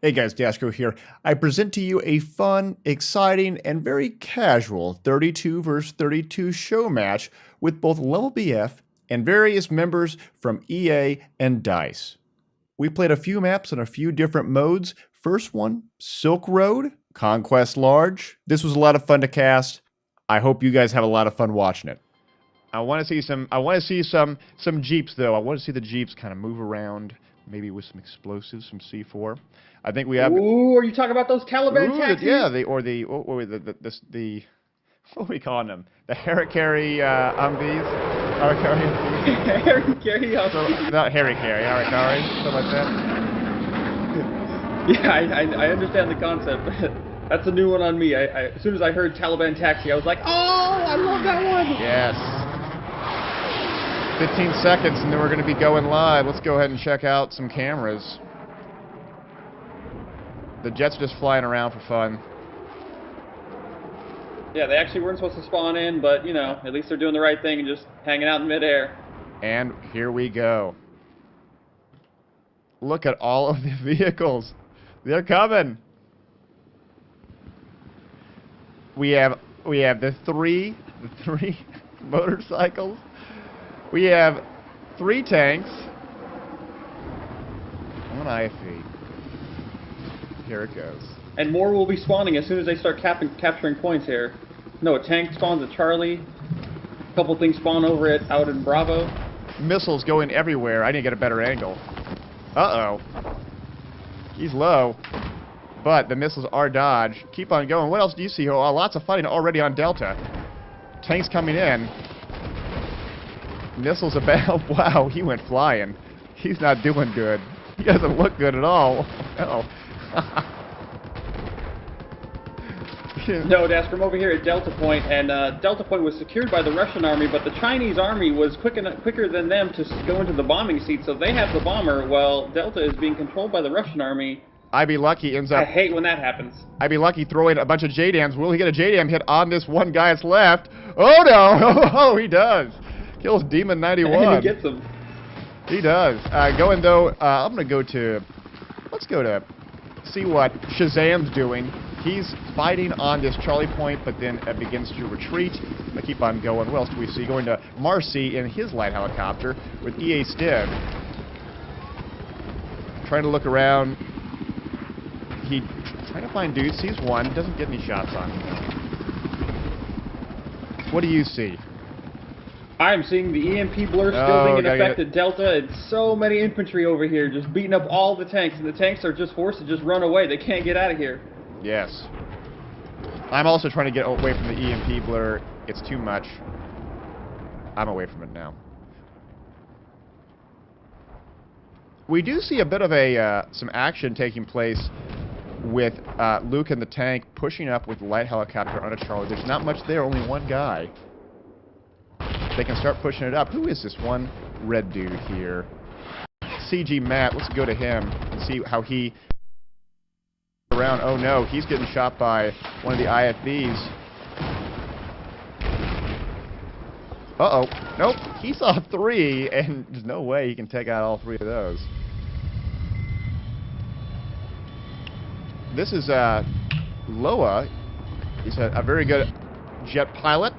Hey guys, Dasco here. I present to you a fun, exciting, and very casual 32 vs 32 show match with both LevelBF and various members from EA and DICE. We played a few maps in a few different modes. First one, Silk Road, Conquest Large. This was a lot of fun to cast. I hope you guys have a lot of fun watching it. I want to see some Jeeps though. I want to see the Jeeps kind of move around, maybe with some explosives, some C4. I think we have. Ooh, are you talking about those Taliban taxis? Yeah, what are we calling them? The Harikari Humvees? Harikari Humvees. Not Harikari, Harikari, something like that. Yeah, I understand the concept. That's a new one on me. As soon as I heard Taliban taxi, I was like, oh, I love that one. Yes. 15 seconds and then we're going to be going live. Let's go ahead and check out some cameras. The jets are just flying around for fun. Yeah, they actually weren't supposed to spawn in, but, you know, at least they're doing the right thing and just hanging out in midair. And here we go. Look at all of the vehicles. They're coming. We have the three motorcycles. We have 3 tanks. 1 IFE. Here it goes. And more will be spawning as soon as they start capturing points here. No, a tank spawns at Charlie. A couple things spawn over out in Bravo. Missiles going everywhere. I need to get a better angle. Uh-oh. He's low. But the missiles are dodged. Keep on going. What else do you see here? Oh, lots of fighting already on Delta. Tanks coming in. Missiles about. Wow, he went flying. He's not doing good. He doesn't look good at all. No. No, that's from over here at Delta Point, and Delta Point was secured by the Russian army, but the Chinese army was quicker than them to go into the bombing seat, so they have the bomber, while Delta is being controlled by the Russian army. I'd be lucky ends up... I hate when that happens. I'd be lucky throwing a bunch of JDAMs. Will he get a JDAM hit on this one guy that's left? Oh no! Oh, he does! Kills Demon 91. And he gets him. He does. Going though, I'm gonna go to... Let's go to... see what Shazam's doing. He's fighting on this Charlie Point, but then begins to retreat. I keep on going. What else do we see? Going to Marcy in his light helicopter with EA Stiv. Trying to look around. He trying to find dudes. Sees one. Doesn't get any shots on him. What do you see? I'm seeing the EMP blur still being in effect at Delta, and so many infantry over here just beating up all the tanks, and the tanks are just forced to just run away. They can't get out of here. Yes. I'm also trying to get away from the EMP blur. It's too much. I'm away from it now. We do see a bit of some action taking place with Luke and the tank pushing up with light helicopter on a Charlie. There's not much there, only one guy. They can start pushing it up. Who is this one red dude here? CG Matt. Let's go to him and see how he... around. Oh no, he's getting shot by one of the IFVs. Uh-oh. Nope. He saw 3, and there's no way he can take out all 3 of those. This is Loa. He's a very good jet pilot.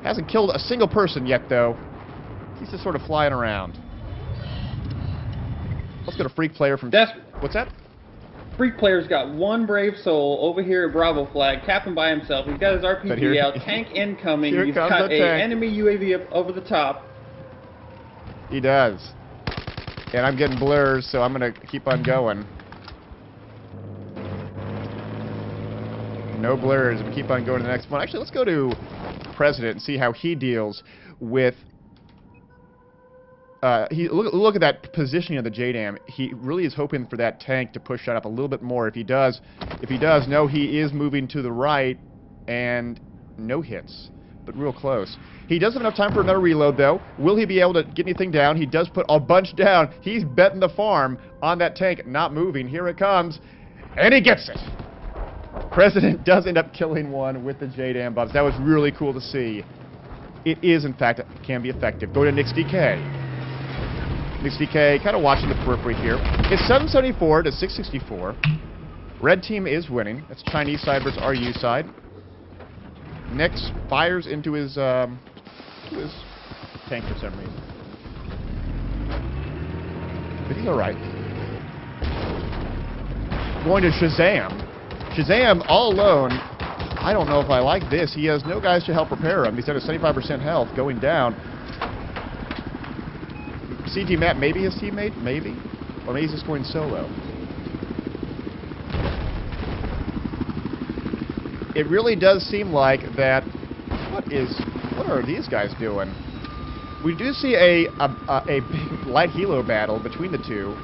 Hasn't killed a single person yet, though. He's just sort of flying around. Let's get a freak player from... What's that? Freak player's got one brave soul over here at Bravo flag, capping by himself. He's got his RPG out, tank incoming. He's got an enemy UAV up over the top. He does. And I'm getting blurs, so I'm going to keep on going. No blurs. We keep on going to the next one. Actually, let's go to President and see how he deals with... look at that positioning of the JDAM. He really is hoping for that tank to push that up a little bit more. If he does, no, he is moving to the right, and no hits, but real close. He does have enough time for another reload, though. Will he be able to get anything down? He does put a bunch down. He's betting the farm on that tank not moving. Here it comes, and he gets it. President does end up killing one with the JDAM buffs. That was really cool to see. It is, in fact, can be effective. Go to NixDK. NixDK, kind of watching the periphery here. It's 774 to 664. Red team is winning. That's Chinese side versus RU side. Next fires into his tank for some reason. But he's alright. Going to Shazam. Shazam all alone. I don't know if I like this. He has no guys to help repair him. He's at a 75% health going down. CG Matt, maybe his teammate? Maybe. Or maybe he's just going solo. It really does seem like that. What are these guys doing? We do see a big light helo battle between the two.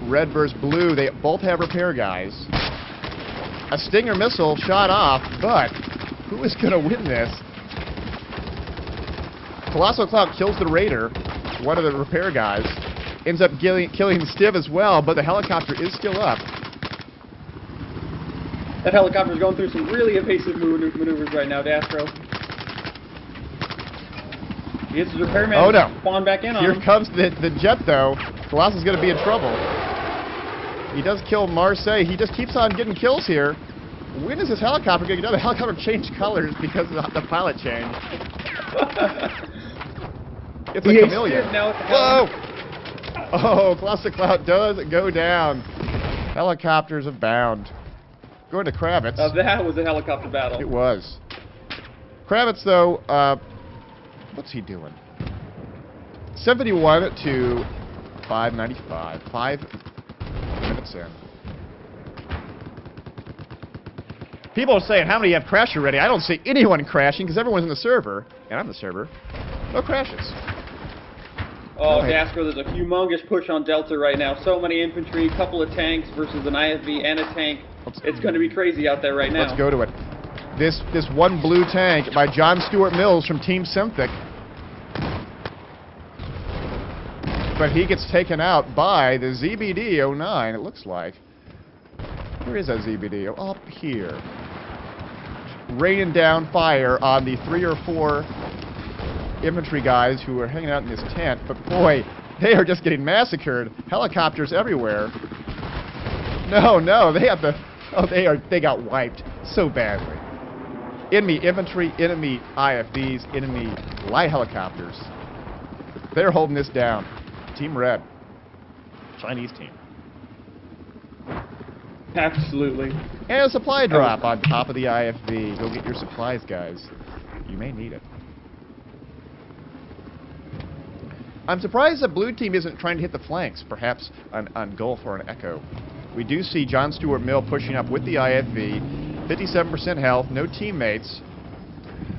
Red versus blue. They both have repair guys. A Stinger missile shot off, but who is going to win this? Colossal Cloud kills the Raider, one of the repair guys. Ends up killing Stiv as well, but the helicopter is still up. That helicopter's going through some really evasive maneuvers right now, Dastro. He gets his repairman spawn back in on him. Here comes the jet, though. Colossus is going to be in trouble. He does kill Marseille. He just keeps on getting kills here. When is this helicopter going to get done? The helicopter changed colors because of the pilot change. It's a chameleon. Whoa! Oh, Classic Cloud does go down. Helicopters abound. Going to Kravitz. That was a helicopter battle. It was. Kravitz, though, what's he doing? 71 to 595. 5 minutes in. People are saying, how many have crashed already? I don't see anyone crashing because everyone's in the server. And I'm the server. No crashes. Oh, Dasker, there's a humongous push on Delta right now. So many infantry, couple of tanks versus an IFV and a tank. It's going to be crazy out there right now. Let's go to it. This one blue tank by John Stuart Mills from Team Synthic. But he gets taken out by the ZBD-09, it looks like. Where is that ZBD? Oh, up here. Raining down fire on the 3 or 4 infantry guys who are hanging out in this tent. But boy, they are just getting massacred. Helicopters everywhere. No, they have the... Oh, they got wiped so badly. Enemy infantry, enemy IFVs, enemy light helicopters. They're holding this down. Team Red. Chinese team. Absolutely. And a supply drop on top of the IFV. Go get your supplies, guys. You may need it. I'm surprised the blue team isn't trying to hit the flanks, perhaps on Gulf or an Echo. We do see John Stuart Mill pushing up with the IFV. 57% health, no teammates.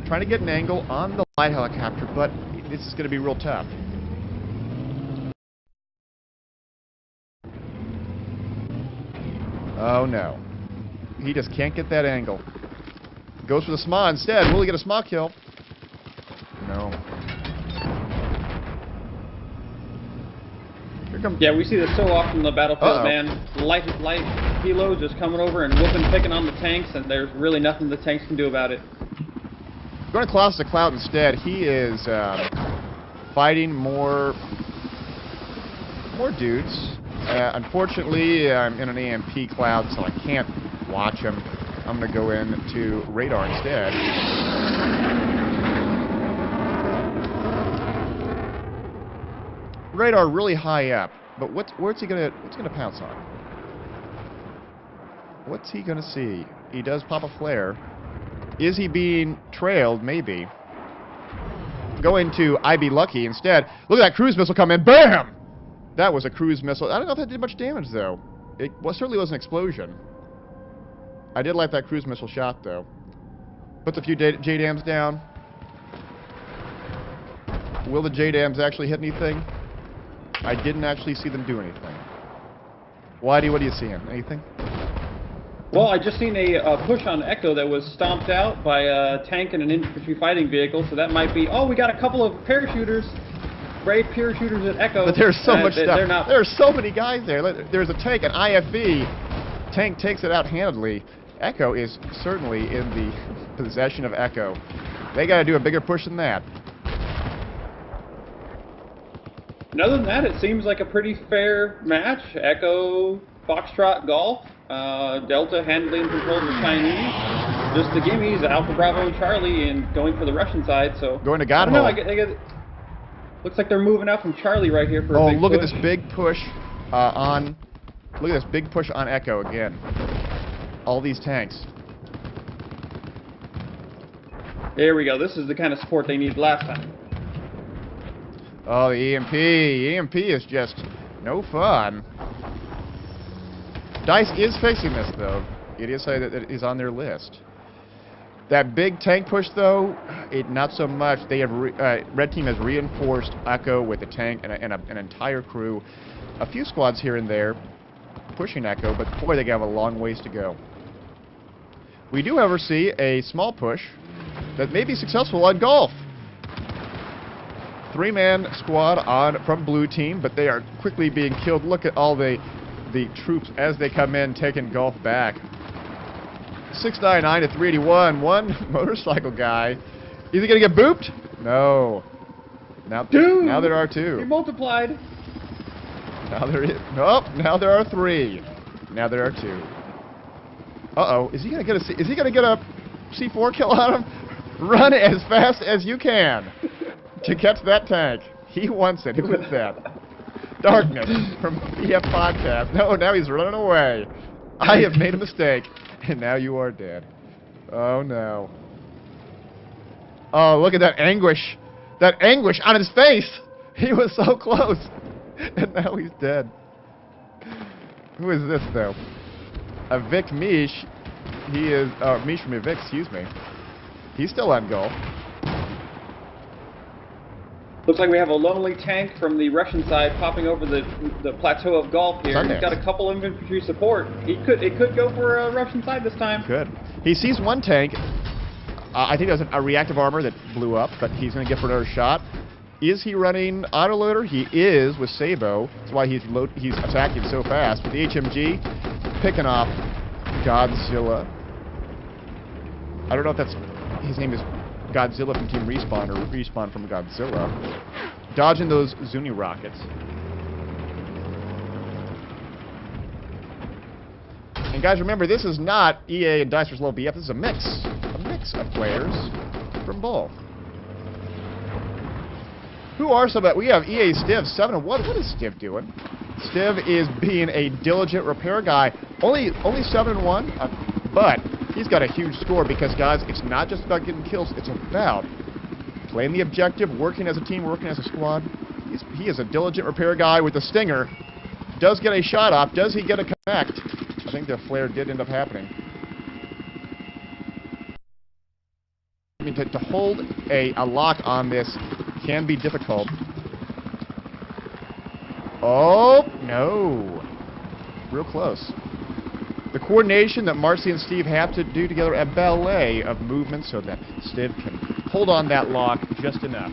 Trying to get an angle on the light helicopter, but this is going to be real tough. Oh no. He just can't get that angle. Goes for the SMA instead. Will he get a SMA kill? No. Here comes... Yeah, we see this so often in the battlefield, man. Light helos just coming over and picking on the tanks, and there's really nothing the tanks can do about it. Going to Klaus the Cloud instead. He is fighting more dudes. Unfortunately, I'm in an AMP cloud, so I can't watch him. I'm going to go into radar instead. Radar really high up, but what's he gonna pounce on? What's he gonna see? He does pop a flare. Is he being trailed? Maybe. Going to I Be Lucky instead. Look at that cruise missile come in. Bam! That was a cruise missile. I don't know if that did much damage, though. It certainly was an explosion. I did like that cruise missile shot, though. Puts a few JDAMs down. Will the JDAMs actually hit anything? I didn't actually see them do anything. Whitey, what are you seeing? Anything? Well, I just seen a push on Echo that was stomped out by a tank and an infantry fighting vehicle, so that might be... Oh, we got a couple of parachuters. Brave parachuters at Echo. But there's so much stuff. There's so many guys there. There's a tank, an IFV. Tank takes it out handedly. Echo is certainly in the possession of Echo. They got to do a bigger push than that. And other than that, it seems like a pretty fair match. Echo, Foxtrot, Golf, Delta handling control of the Chinese. Just the gimmies, Alpha, Bravo, and Charlie, and going for the Russian side. So Going to I don't know. Godhole. I guess looks like they're moving out from Charlie right here for a big look push. at this big push on. Look at this big push on Echo again. All these tanks. There we go. This is the kind of support they needed last time. Oh, the EMP. EMP is just no fun. DICE is fixing this, though. It is that it is on their list. That big tank push, though, not so much. They have Red Team has reinforced Echo with a tank and an entire crew. A few squads here and there pushing Echo, but boy, they have a long ways to go. We do, however, see a small push that may be successful on Golf. 3-man squad on from Blue Team, but they are quickly being killed. Look at all the troops as they come in, taking Golf back. 699 to 381. One motorcycle guy. Is he gonna get booped? No. Now there are 2. He multiplied. Now there is. Nope. Now there are 3. Now there are 2. Uh-oh. Is he gonna get a C4 kill on him? Run as fast as you can to catch that tank. He wants it. Who is that? Darkness from BF Podcast. No, now he's running away. I have made a mistake, and now you are dead. Oh, no. Oh, look at that anguish. That anguish on his face. He was so close, and now he's dead. Who is this, though? A Vic Mish. He is... Mish from Vic, excuse me. He's still on goal. Looks like we have a lonely tank from the Russian side popping over the plateau of Golf here. He's got a couple of infantry support. It could go for a Russian side this time. Good. He sees one tank. I think that was a reactive armor that blew up, but he's going to get for another shot. Is he running autoloader? He is with Sabo. That's why he's attacking so fast. With the HMG, picking off Godzilla. I don't know if that's... His name is Godzilla from Team Respawn, or Respawn from Godzilla. Dodging those Zuni rockets. And guys, remember, this is not EA and DICE vs. LevelBF. This is a mix of players from both. Who are some of that? We have EA Stiv 7-1. What is Stiv doing? Stiv is being a diligent repair guy. Only 7-1, but he's got a huge score because, guys, it's not just about getting kills. It's about playing the objective, working as a team, working as a squad. He is a diligent repair guy with a stinger. Does get a shot off. Does he get a connect? I think the flare did end up happening. I mean, to hold a lock on this can be difficult. Oh, no. Real close. The coordination that Marcy and Steve have to do together, a ballet of movement so that Steve can hold on that lock just enough.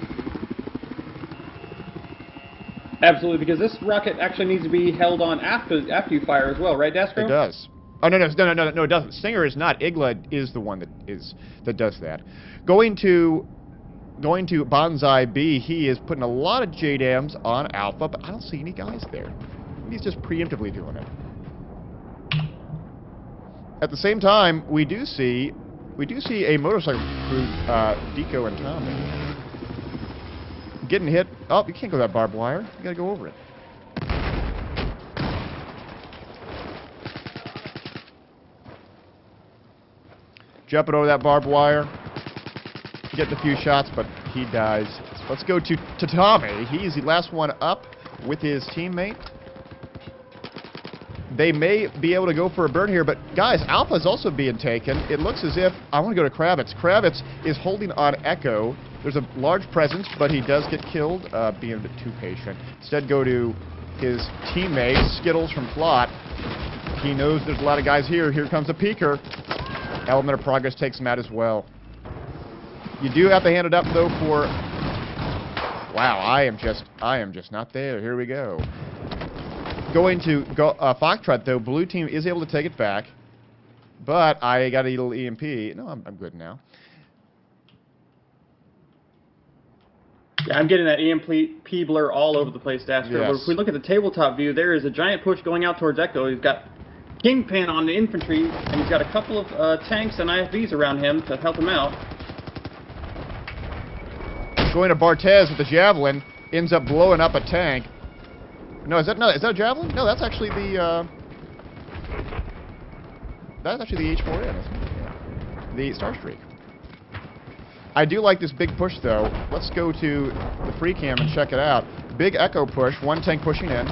Absolutely, because this rocket actually needs to be held on after you fire as well, right, Dastro? It does. Oh, no, it doesn't. Stinger is not. Igla is the one that does that. Going to Bonsai B, he is putting a lot of JDAMs on Alpha, but I don't see any guys there. He's just preemptively doing it. At the same time, we do see a motorcycle crew, Deco and Tommy, getting hit. Oh, you can't go that barbed wire. You gotta go over it. Jumping over that barbed wire. Getting a few shots, but he dies. Let's go to Tommy. He's the last one up with his teammate. They may be able to go for a burn here, but guys, Alpha's also being taken. It looks as if... I want to go to Kravitz. Kravitz is holding on Echo. There's a large presence, but he does get killed, being a bit too patient. Instead, go to his teammate, Skittles from Flot. He knows there's a lot of guys here. Here comes a peeker. Element of Progress takes him out as well. You do have to hand it up, though, for... Wow, I am just not there. Here we go. Going to Foxtrot, though, Blue Team is able to take it back. But I got a little EMP. No, I'm good now. Yeah, I'm getting that EMP blur all over the place, Dastro. Yes. But if we look at the tabletop view, there is a giant push going out towards Echo. He's got Kingpin on the infantry, and he's got a couple of tanks and IFVs around him to help him out. Going to Barthez with the Javelin, ends up blowing up a tank. Is that a Javelin? No, that's actually the H4N, isn't it? Yeah. The Starstreak. I do like this big push, though. Let's go to the free cam and check it out. Big Echo push, one tank pushing in.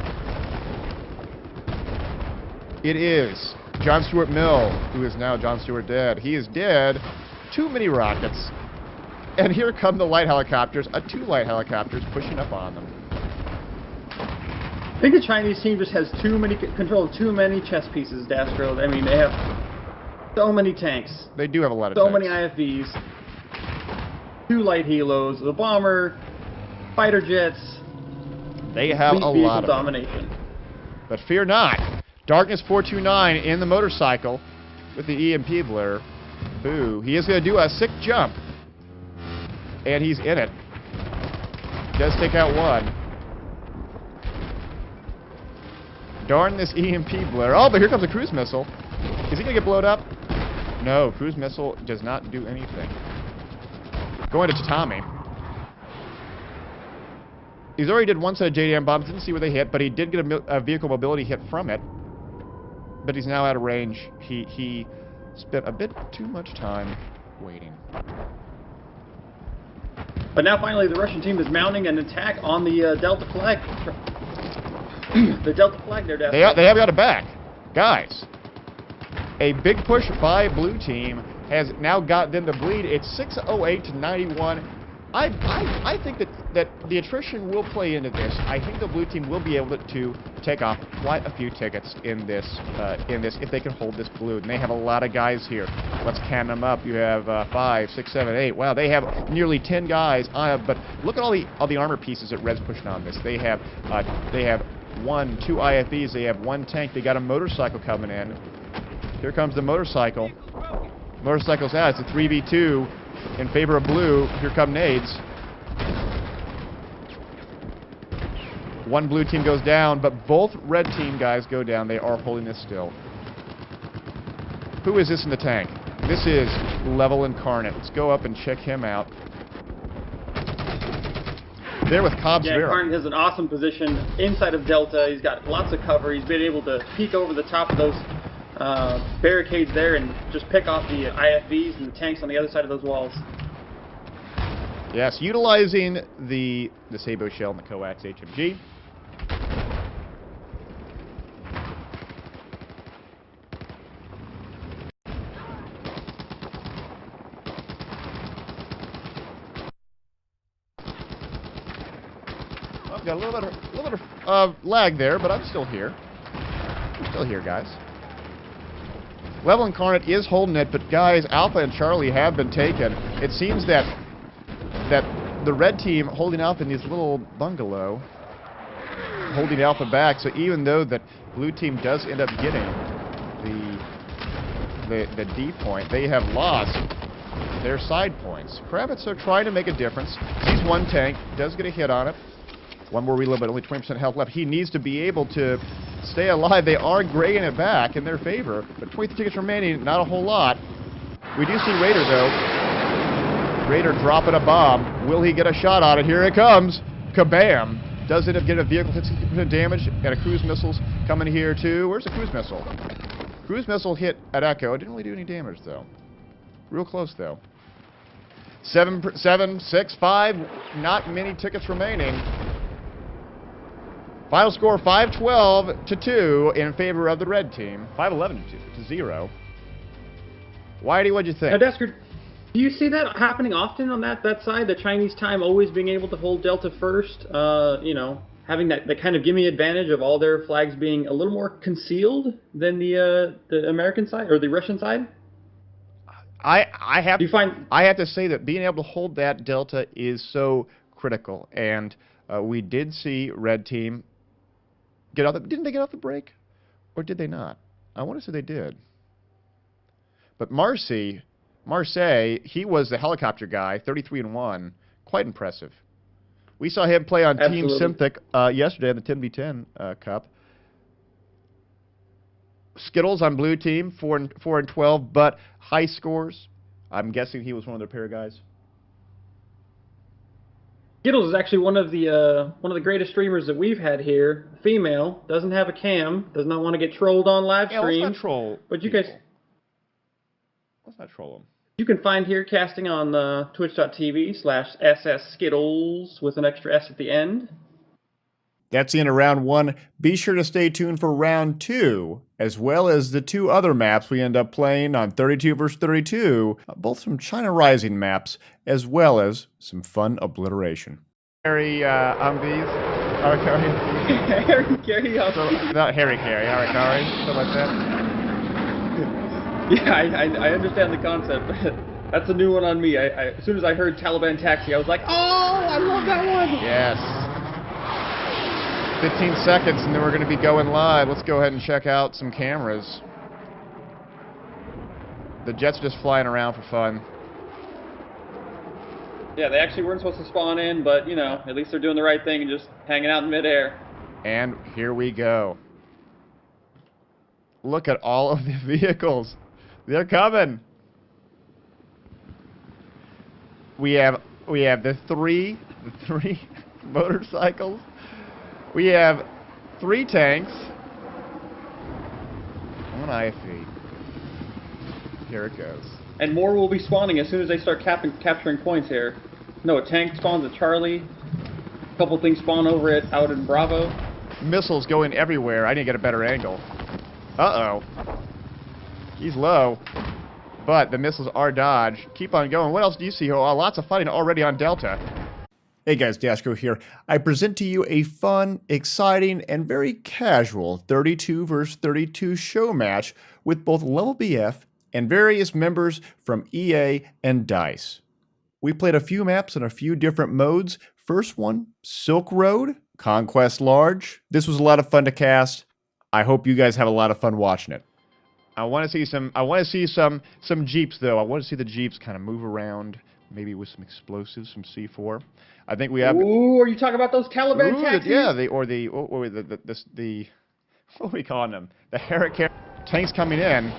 It is John Stuart Mill, who is now John Stuart dead. He is dead. Too many rockets. And here come the light helicopters, two light helicopters pushing up on them. I think the Chinese team just has too many control of too many chess pieces, Dastro. I mean, they have so many tanks. They do have a lot of tanks. So many IFVs. 2 light helos, the bomber, fighter jets. They have a lot of domination. But fear not. Darkness 429 in the motorcycle with the EMP blur. Boo. He is going to do a sick jump. And he's in it. Does take out one. Darn this EMP blur. Oh, but here comes a cruise missile. Is he going to get blown up? No, cruise missile does not do anything. Going to Tatami. He's already did one set of JDM bombs. Didn't see where they hit, but he did get a vehicle mobility hit from it. But he's now out of range. He spent a bit too much time waiting. But now finally the Russian team is mounting an attack on the Delta flag. The Delta flag there, They have got it back. Guys, a big push by blue team has now got them to bleed. It's 608 to 91. I think that the attrition will play into this. I think the blue team will be able to take off quite a few tickets in this if they can hold this blue. And they have a lot of guys here. Let's count them up. You have 5, 6, 7, 8. Wow, they have nearly 10 guys. But look at all the armor pieces that Red's pushing on this. They have 1, 2 IFVs. They have 1 tank. They got a motorcycle coming in. Here comes the motorcycle. Motorcycle's out. It's a 3v2 in favor of blue. Here come nades. 1 blue team goes down, but both red team guys go down. They are holding this still. Who is this in the tank? This is Level Incarnate. Let's go up and check him out. There with Cobb's Yeah, Incarnate has an awesome position inside of Delta. He's got lots of cover. He's been able to peek over the top of those barricades there and just pick off the IFVs and the tanks on the other side of those walls. Yes, utilizing the Sabo shell and the coax HMG. I've got a little bit of lag there, but I'm still here. I'm still here, guys. Level Incarnate is holding it, but guys, Alpha and Charlie have been taken. It seems that the red team holding Alpha in this little bungalow, holding Alpha back. So even though that blue team does end up getting the D point, they have lost their side points. Kravitz are trying to make a difference. He's 1 tank, does get a hit on it. 1 more reload, but only 20% health left. He needs to be able to stay alive. They are graying it back in their favor, but 23 tickets remaining, not a whole lot. We do see Raider, though. Raider dropping a bomb. Will he get a shot on it? Here it comes. Kabam. Does it get a vehicle 60% damage? And a cruise missile's coming here, too. Where's the cruise missile? Cruise missile hit at Echo. It didn't really do any damage, though. Real close, though. 7, 6, 5. Not many tickets remaining. Final score 5-12 to 2 in favor of the red team. 5-11 to 0. Whitey, what'd you think? Now, Desker, do you see that happening often on that side? The Chinese time always being able to hold Delta first, you know, having that kind of gimme advantage of all their flags being a little more concealed than the American side or the Russian side? I have to say that being able to hold that Delta is so critical, and we did see red team get out. Didn't they get off the break, or did they not? I want to say they did. But Marseille, he was the helicopter guy, 33-1, quite impressive. We saw him play on Team Absolutely. Synthic yesterday in the 10v10 Cup. Skittles on blue team, 4 and 12, but high scores. I'm guessing he was one of their pair guys. Skittles is actually one of the greatest streamers that we've had here. Female, doesn't have a cam, does not want to get trolled on live Yeah, stream. let's not troll. But you people. guys, Let's not troll them. you can find here casting on twitch.tv/ssskittles with an extra S at the end. That's the end of round 1. Be sure to stay tuned for round 2, as well as the 2 other maps we end up playing on 32 vs 32, both some China Rising maps, as well as some fun obliteration. Harry Umbies. Harry Carey, Not Harry Carey, Harry Carey, something like that. Yeah, I understand the concept, but that's a new one on me. As soon as I heard Taliban Taxi, I was like, oh, I love that one! Yes. 15 seconds and then we're going to be going live. Let's go ahead and check out some cameras. The jets are just flying around for fun. Yeah, they actually weren't supposed to spawn in, but, you know, at least they're doing the right thing and just hanging out in midair. And here we go. Look at all of the vehicles. They're coming. We have the three motorcycles. We have 3 tanks. 1 IFE. Here it goes. And more will be spawning as soon as they start capturing points here. No, a tank spawns at Charlie. A couple things spawn out in Bravo. Missiles going everywhere. I need to get a better angle. Uh-oh. He's low. But the missiles are dodged. Keep on going. What else do you see? Oh, lots of fighting already on Delta. Hey guys, Dasko here. I present to you a fun, exciting, and very casual 32 vs 32 show match with both LevelBF and various members from EA and DICE. We played a few maps in a few different modes. First one, Silk Road, Conquest Large. This was a lot of fun to cast. I hope you guys have a lot of fun watching it. I want to see some Jeeps though. I want to see the Jeeps kind of move around, maybe with some explosives, some C4. I think we have. Ooh, are you talking about those Taliban taxis? Yeah, what are we calling them? The Hurricane tanks coming in.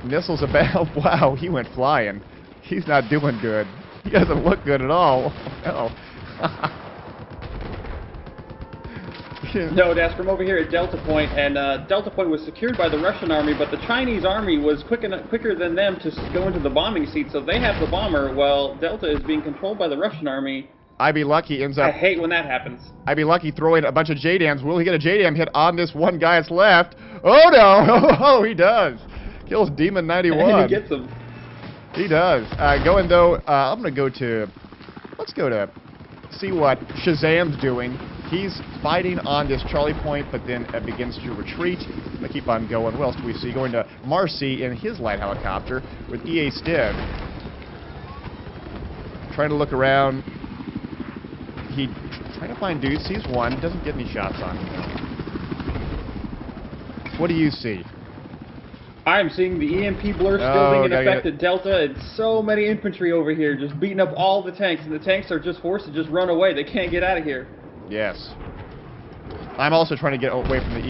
Missiles about. Wow, he went flying. He's not doing good. He doesn't look good at all. No. No, that's from over here at Delta Point, and Delta Point was secured by the Russian army, but the Chinese army was quicker than them to go into the bombing seat, so they have the bomber, while Delta is being controlled by the Russian army. I'd be lucky ends up. I hate when that happens. I'd be lucky throwing a bunch of JDAMs. Will he get a JDAM hit on this one guy that's left? Oh no! Oh, he does. Kills Demon 91. And he gets him. He does. Going though, I'm gonna go to. Let's go to see what Shazam's doing. He's fighting on this Charlie Point, but then begins to retreat. They keep on going. What else do we see? Going to Marcy in his light helicopter with EA Stiv. Trying to look around. He trying to find dudes. Sees one. Doesn't get any shots on him. What do you see? I'm seeing the EMP blur still being in effect at Delta, and so many infantry over here just beating up all the tanks, and the tanks are just forced to just run away. They can't get out of here. Yes. I'm also trying to get away from the